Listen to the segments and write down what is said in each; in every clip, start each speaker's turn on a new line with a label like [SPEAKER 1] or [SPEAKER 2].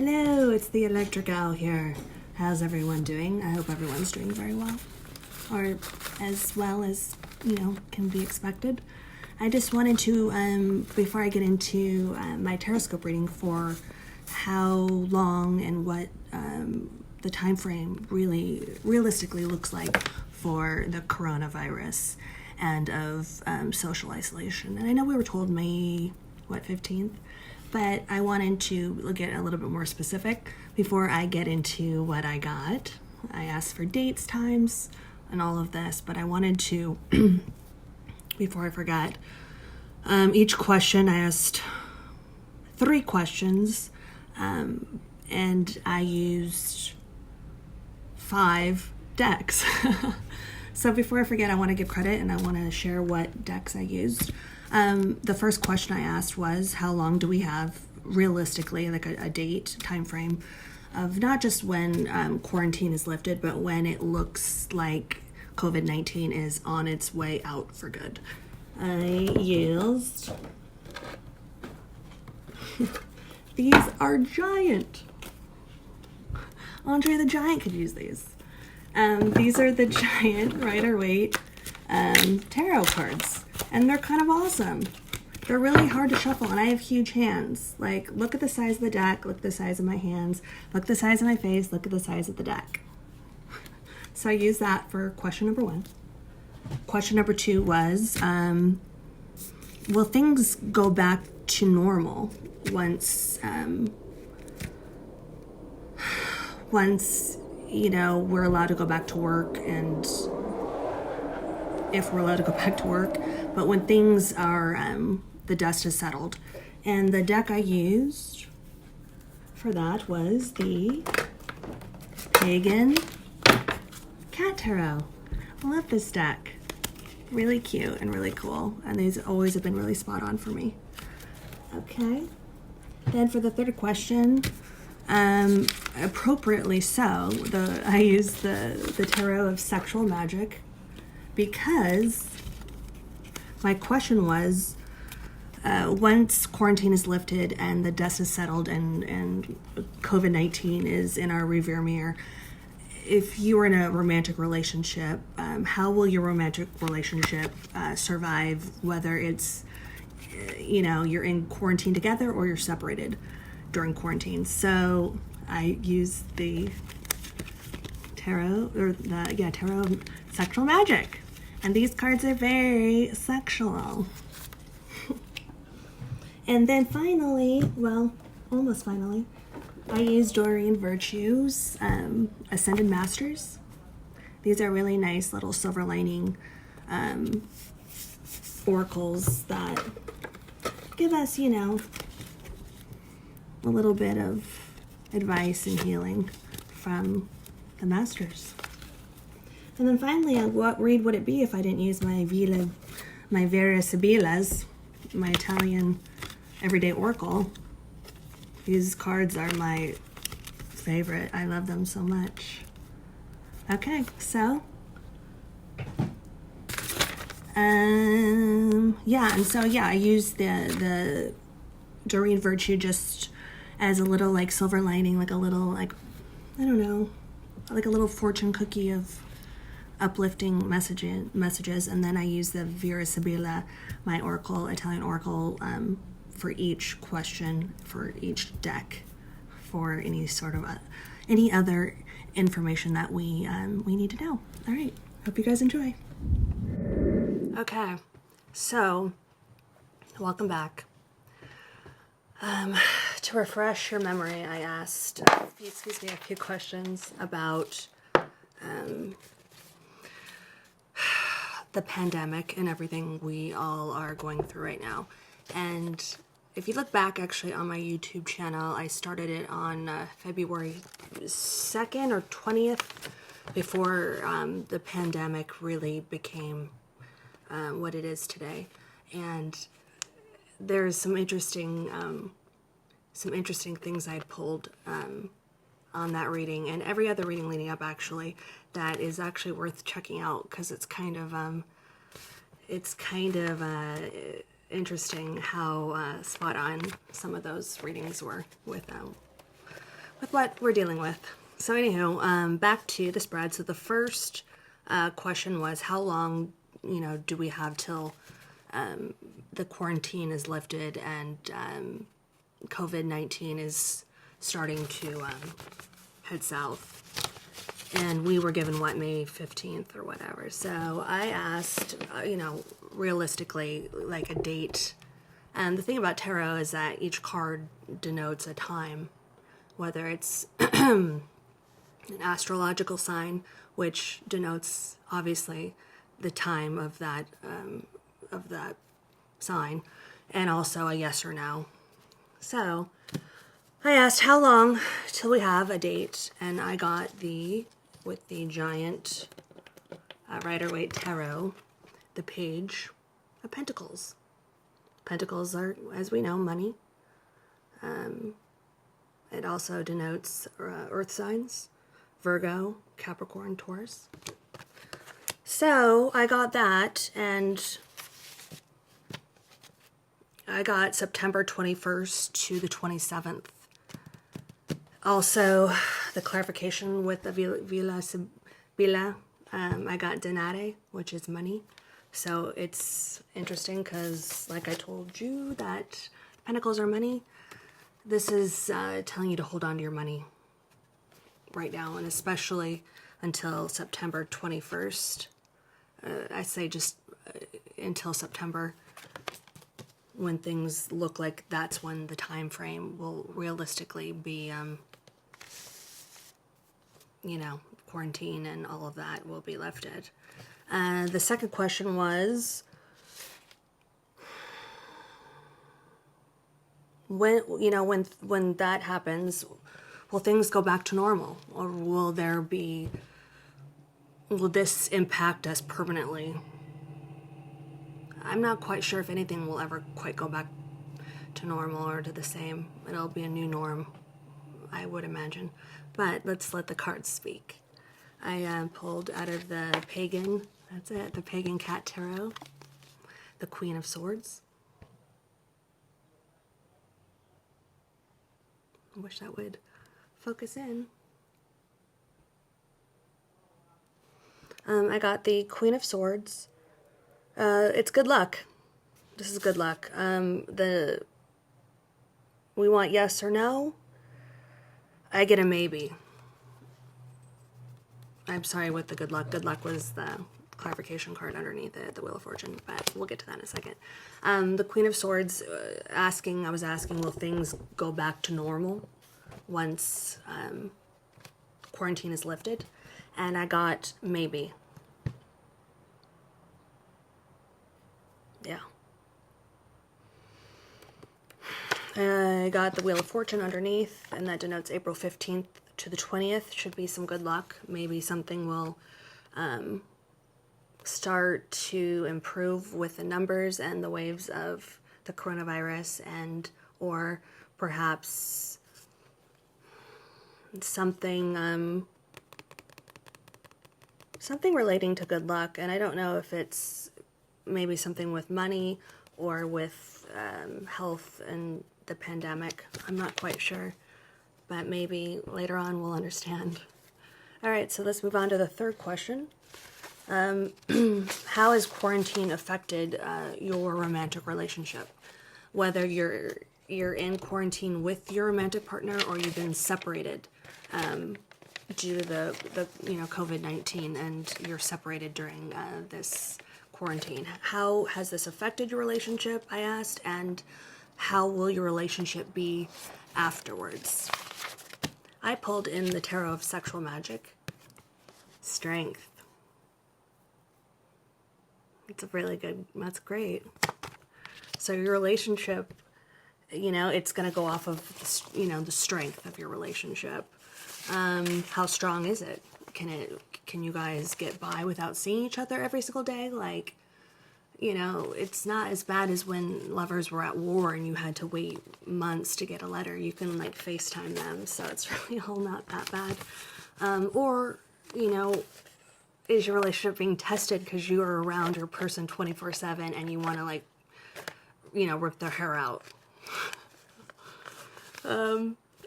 [SPEAKER 1] Hello, it's the Electric Owl here. How's everyone doing? I hope everyone's doing very well. Or as well as, can be expected. I just wanted to, before I get into my Tarotscope reading for how long and what the time frame really realistically looks like for the coronavirus and of social isolation. And I know we were told May, 15th? But I wanted to get a little bit more specific before I get into what I got. I asked for dates, times, and all of this, but I wanted to, before I forgot, each question I asked 3 questions, and I used 5 decks. So before I forget, I want to give credit and I want to share what decks I used. The first question I asked was, how long do we have realistically, like a date, time frame of not just when quarantine is lifted, but when it looks like COVID-19 is on its way out for good. I used, these are giant. Andre the Giant could use these. These are the giant Rider-Waite tarot cards. And they're kind of awesome. They're really hard to shuffle, and I have huge hands. Like, look at the size of the deck, look at the size of my hands, look at the size of my face, look at the size of the deck. So I used that for question number 1. Question number 2 was, will things go back to normal once, we're allowed to go back to work, and if we're allowed to go back to work, but when things are, the dust has settled. And the deck I used for that was the Pagan Cat Tarot. I love this deck. Really cute and really cool. And these always have been really spot on for me. Okay. Then for the third question, appropriately so, I used the Tarot of Sexual Magic, because my question was, once quarantine is lifted and the dust is settled and COVID-19 is in our rearview mirror, if you are in a romantic relationship, how will your romantic relationship survive, whether it's, you're in quarantine together or you're separated during quarantine? So I used the Tarot, Tarot of Sexual Magic. And these cards are very sexual. And then finally, almost finally, I used Doreen Virtue's Ascended Masters. These are really nice little silver lining oracles that give us, a little bit of advice and healing from the masters. And then finally, what read would it be if I didn't use my Vera Sibila's, my Italian everyday oracle? These cards are my favorite. I love them so much. Okay, so I used the Doreen Virtue just as a little like silver lining, like a little like a little fortune cookie of uplifting messages, and then I use the Vera Sibilla, my oracle, Italian oracle, for each question, for each deck, for any sort of any other information that we need to know. All right, hope you guys enjoy. Okay, so welcome back. To refresh your memory, I asked a few questions about the pandemic and everything we all are going through right now. And if you look back actually on my YouTube channel, I started it on February 2nd or 20th, before the pandemic really became what it is today. And there's some interesting things I had pulled on that reading, and every other reading leading up actually, that is actually worth checking out, because it's kind of interesting how spot on some of those readings were with with what we're dealing with. So anywho, back to the spread. So the first question was, how long, do we have till the quarantine is lifted and COVID-19 is starting to head south? And we were given, May 15th or whatever. So I asked, realistically, like a date. And the thing about tarot is that each card denotes a time, whether it's an astrological sign, which denotes, obviously, the time of that sign, and also a yes or no. So I asked how long till we have a date, and I got with the giant Rider-Waite Tarot, the Page of Pentacles. Pentacles are, as we know, money. It also denotes earth signs, Virgo, Capricorn, Taurus. So I got that, and I got September 21st to the 27th. Also, the clarification with the Villa Sibilla, I got denare, which is money. So it's interesting because, like I told you, that pentacles are money. This is telling you to hold on to your money right now, and especially until September 21st. I say just until September, when things look like that's when the time frame will realistically be, quarantine and all of that will be lifted. The second question was, when that happens, will things go back to normal, or will this impact us permanently? I'm not quite sure if anything will ever quite go back to normal or to the same. It'll be a new norm, I would imagine. But let's let the cards speak. I pulled out of the Pagan, that's it, the Pagan Cat Tarot, the Queen of Swords. I wish that would focus in. I got the Queen of Swords. It's good luck. This is good luck. We want yes or no. I get a maybe. I'm sorry with the good luck. Good luck was the clarification card underneath it, the Wheel of Fortune, but we'll get to that in a second. The Queen of Swords, I was asking, will things go back to normal once quarantine is lifted? And I got maybe. Yeah. I got the Wheel of Fortune underneath, and that denotes April 15th to the 20th. Should be some good luck. Maybe something will start to improve with the numbers and the waves of the coronavirus, and or perhaps something relating to good luck. And I don't know if it's maybe something with money or with health and the pandemic. I'm not quite sure, but maybe later on we'll understand. All right, so let's move on to the third question. How has quarantine affected your romantic relationship? Whether you're in quarantine with your romantic partner or you've been separated due to the COVID-19, and you're separated during this quarantine. How has this affected your relationship, I asked, and how will your relationship be afterwards? I pulled in the Tarot of Sexual Magic. Strength. It's a really good, that's great. So your relationship, it's going to go off of, the strength of your relationship. How strong is it? Can you guys get by without seeing each other every single day? Like, it's not as bad as when lovers were at war and you had to wait months to get a letter. You can FaceTime them, so it's really all not that bad. Or, is your relationship being tested because you are around your person 24/7 and you want to rip their hair out?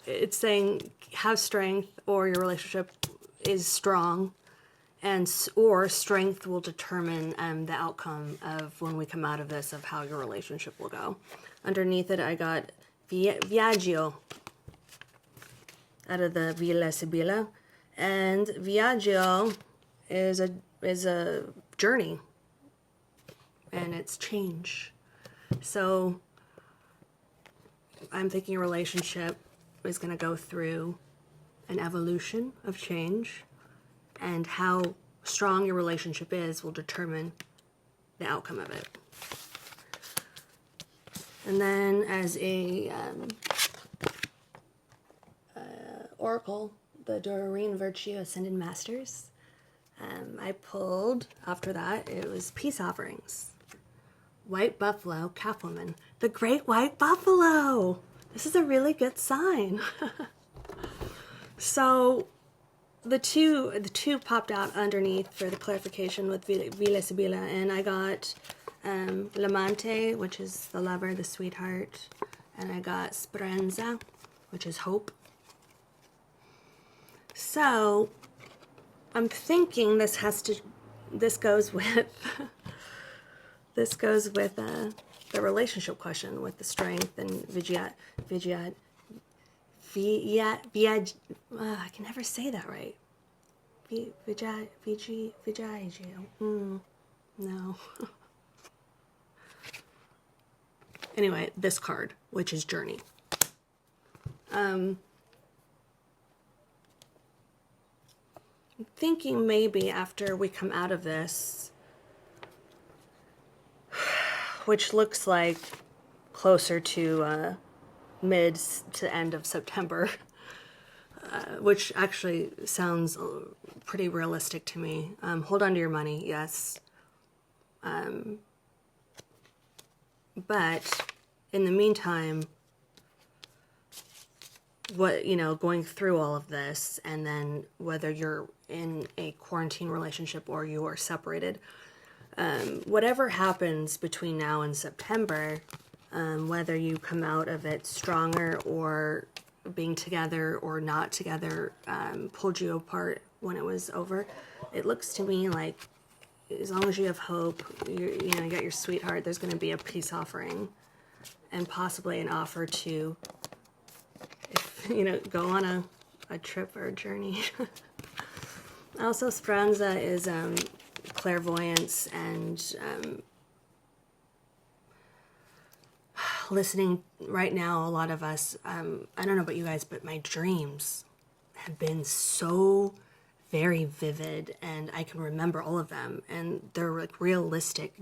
[SPEAKER 1] it's saying have strength, or your relationship is strong, or strength will determine the outcome of when we come out of this, of how your relationship will go. Underneath it, I got Viaggio out of the Villa Sibilla, and Viaggio is a journey, and it's change. So I'm thinking a relationship is going to go through an evolution of change, and how strong your relationship is will determine the outcome of it. And then as a oracle, the Doreen Virtue Ascended Masters, I pulled, after that, it was Peace Offerings. White Buffalo, Calf Woman. The Great White Buffalo! This is a really good sign. So the two popped out underneath for the clarification with Villa Sibilla, and I got L'Amante, which is the lover, the sweetheart, and I got Speranza, which is hope. So I'm thinking this goes with the relationship question, with the strength and I can never say that right. No. Anyway, this card, which is Journey. I'm thinking maybe after we come out of this, which looks like closer to mid to end of September, which actually sounds pretty realistic to me. Hold on to your money, yes. But in the meantime, going through all of this, and then whether you're in a quarantine relationship or you are separated, whatever happens between now and September, whether you come out of it stronger or being together or not together, pulled you apart when it was over, it looks to me like as long as you have hope, you got your sweetheart, there's going to be a peace offering, and possibly an offer to, go on a trip or a journey. Also, Speranza is clairvoyance and listening. Right now, a lot of us, I don't know about you guys, but my dreams have been so very vivid, and I can remember all of them, and they're like realistic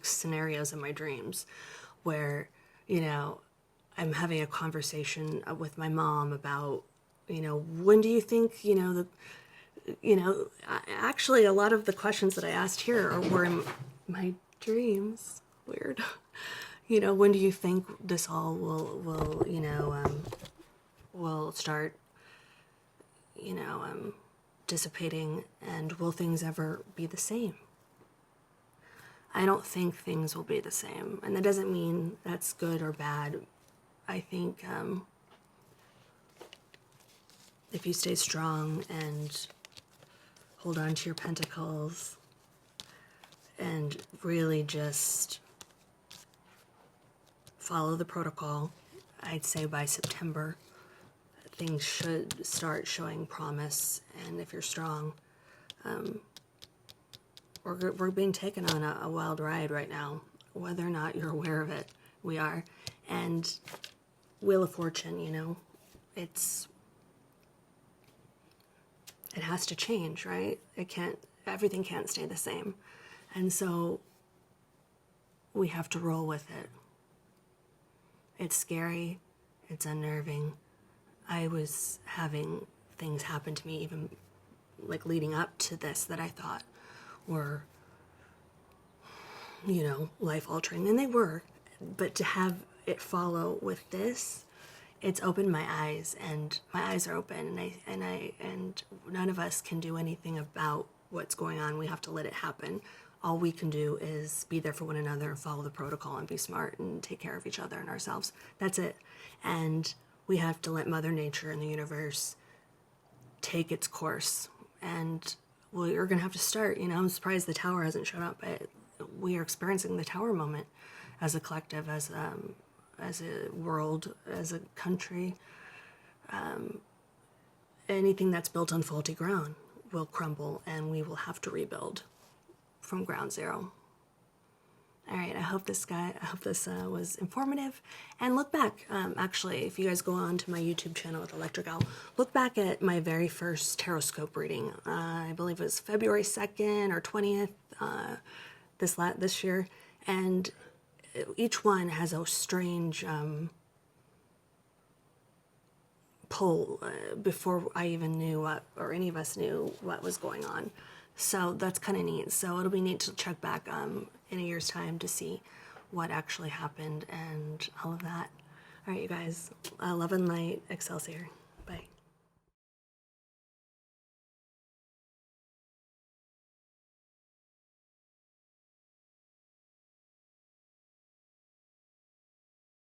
[SPEAKER 1] scenarios in my dreams where, I'm having a conversation with my mom about, when do you think, actually a lot of the questions that I asked here were in my dreams. Weird. When do you think this all will start, dissipating, and will things ever be the same? I don't think things will be the same, and that doesn't mean that's good or bad. I think if you stay strong and hold on to your pentacles and really just follow the protocol, I'd say by September things should start showing promise. And if you're strong, we're being taken on a wild ride right now, whether or not you're aware of it. We are. And Wheel of Fortune, it has to change, right? Everything can't stay the same. And so we have to roll with it. It's scary. It's unnerving. I was having things happen to me even like leading up to this that I thought were, life altering, and they were, but to have it follow with this, it's opened my eyes, and my eyes are open, and none of us can do anything about what's going on. We have to let it happen. All we can do is be there for one another and follow the protocol and be smart and take care of each other and ourselves. That's it. And we have to let Mother Nature and the universe take its course. And we're going to have to start. You know, I'm surprised the tower hasn't shown up, but we are experiencing the tower moment as a collective, as a world, as a country. Anything that's built on faulty ground will crumble, and we will have to rebuild from ground zero. All right, I hope this was informative. And look back, actually, if you guys go on to my YouTube channel with Electric Owl, look back at my very first Tarotscope reading. I believe it was February 2nd or 20th this year. And each one has a strange pull before I even knew what, or any of us knew what was going on. So that's kind of neat. So it'll be neat to check back in a year's time to see what actually happened and all of that. All right, you guys, love and light, Excelsior.